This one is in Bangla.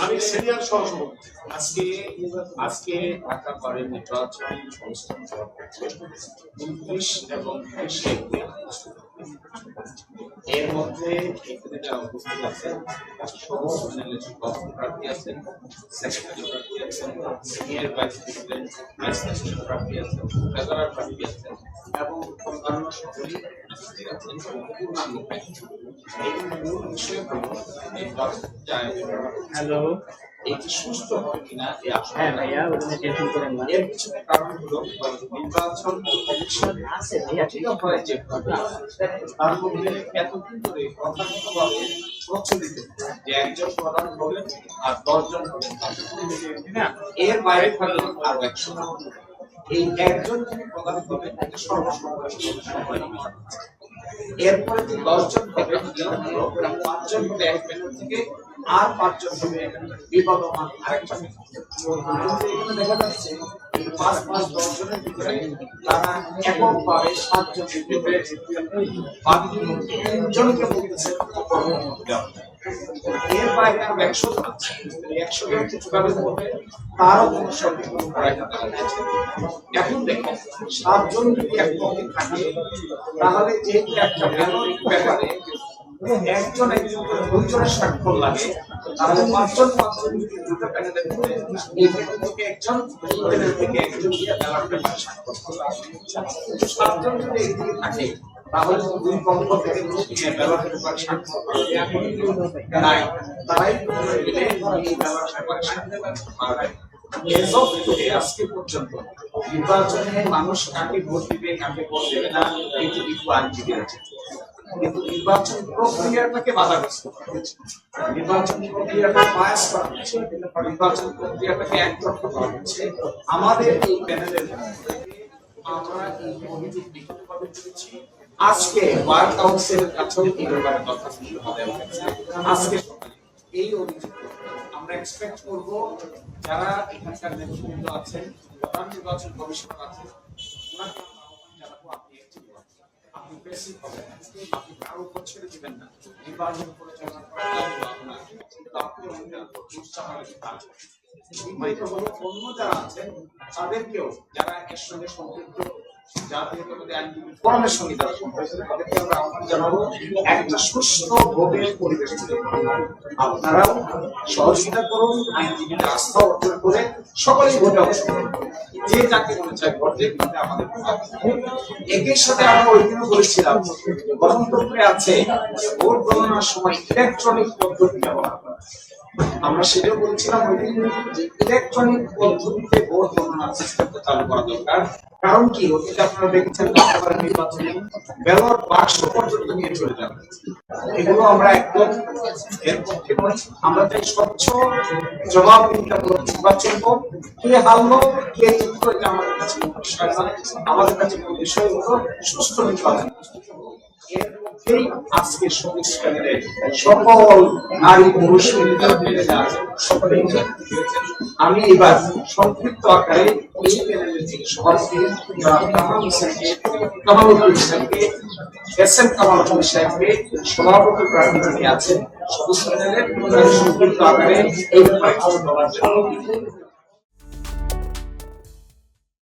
আমি সিনিয়র সহসভাপতি। আজকে ঢাকা পারে নির্বাচন সংস্থান করা হচ্ছে 29 এবং 30 এপ্রিল। এর মধ্যে এখানে যারা উপস্থিত আছেন সমস্ত প্যানেলের প্রার্থী আছেন, সেক্রেটারি প্রার্থী আছেন, senior vice president, vice president প্রার্থী আছেন, ট্রেজারার প্রার্থী আছেন এবং অন্যান্য সকলেই উপস্থিত আছেন। পূর্ণাঙ্গ এই মূল বিষয় হলো নির্বাচন চায় হ্যালো এটি সুস্থ হয় কিনা এই আশা। হ্যাঁ ভাইয়া, ওখানে টেনশন করেন না। এর পিছনে কারণ হলো নির্বাচন কমিশন আছে ভাইয়া, ঠিক হয় যে তার মধ্যে এতদিন ধরে প্রধানভাবে প্রচলিত যে একজন প্রধান হবেন আর 10 জন হবেন, এর বাইরে থাকলে আরো 100 জন। এই একজন যিনি প্রধান হবেন এটা সর্বসময় এরপরে যে 10 জন হবে 5 জন হবে এক প্যানেল থেকে আর 5 জন হবে বিবাদমান আরেকজন। এখানে দেখা যাচ্ছে 5-10 জনের ভিতরে তারা এককভাবে 7 জন বাকি 3 জনকে বলতেছে এর বাইরে আরো 100 জন আছে। 100 জন কিভাবে করবে তারও কোনো সঠিক এখন দেখো 7 জন যদি এক পক্ষে থাকে তাহলে যেহেতু একটা ব্যাপারে একজন করে 2 জনের স্বাক্ষর লাগে, তাহলে 5 জন যদি দুটো প্যানেলের এই প্যানেল থেকে একজন প্যানেল থেকে একজন দিয়ে ব্যালটে স্বাক্ষর করবে। 7 জন যদি একদিকে থাকে তাহলে 2 পক্ষ থেকে ব্যালটের উপর স্বাক্ষর করবে নাই, তারাই মিলে এই ব্যালটের উপর স্বাক্ষর করবে। আজকে পর্যন্ত নির্বাচনে মানুষ কাকে ভোট দিবে কাকে ভোট দেবে না এটি কিন্তু আইনজীবী আছে, কিন্তু নির্বাচন প্রক্রিয়াটাকে বাধাগ্রস্ত করা হচ্ছে, নির্বাচন প্রক্রিয়াটাকে বায়াস করা হচ্ছে, নির্বাচন প্রক্রিয়াটাকে একতরফা করা হচ্ছে। আমাদের এই প্যানেলের আমরা এই অভিযোগ লিখিতভাবে করেছি। আজকে বার কাউন্সিলের কাছেও এই ব্যাপারে দরখাস্ত হবে। আজকে এই অভিযোগ আমরা এক্সপেক্ট করব যারা এখানকার নেতৃবৃন্দ আছেন, প্রধান নির্বাচন কমিশনার আছেন, ওনাকে জানাবো আপনি বেশি হবেন, আপনি কারো উপর ছেড়ে দিবেন না। নির্বাচন পরিচালনা করার দায়িত্ব আপনার, কিন্তু আপনি অন্য যারা আছেন তাদেরকেও যারা এর সঙ্গে সম্পৃক্ত আপনারাও সহযোগিতা করুন, আইনজীবীদের আস্থা অর্জন করে সকলেই ভোটে অংশগ্রহণ করুন। যে যাকে মনে চায় ভোট দেবেন আমাদের একই সাথে আমরা ওই দিনও বলেছিলাম গণতন্ত্রে আছে ভোট গণনার সময় ইলেকট্রনিক পদ্ধতি ব্যবহার করা। আমরা সেটাও বলছিলাম ওই দিন যে ইলেকট্রনিক পদ্ধতিতে ভোট গণনার সিস্টেমটা চালু করা দরকার। কারণ কি অতীতে আপনারা দেখেছেন লোকসভার নির্বাচনে ব্যালট বাক্স পর্যন্ত নিয়ে চলে যাবে, এগুলো আমরা একদম এর পক্ষে নই। আমরা চাই স্বচ্ছ জবাবদিহিতা নির্বাচন হোক, কে হারলো কে জিতলো এটা আমাদের কাছে বিষয় নয়। আমাদের কাছে কোনো বিষয় হলো সুষ্ঠু নির্বাচন। এর মধ্যেই আজকে সবুজ প্যানেলের সকল নারী পুরুষ সকলেই আমি এবার সংক্ষিপ্ত আকারে এই প্যানেলের থেকে সভাপতি কামালউদ্দিন সাহেবকে এসএম কামালউদ্দিন সাহেবকে সভাপতি প্রার্থী যিনি আছেন সবুজ প্যানেলের সংক্ষিপ্ত আকারে এই ব্যাপারে বলার জন্য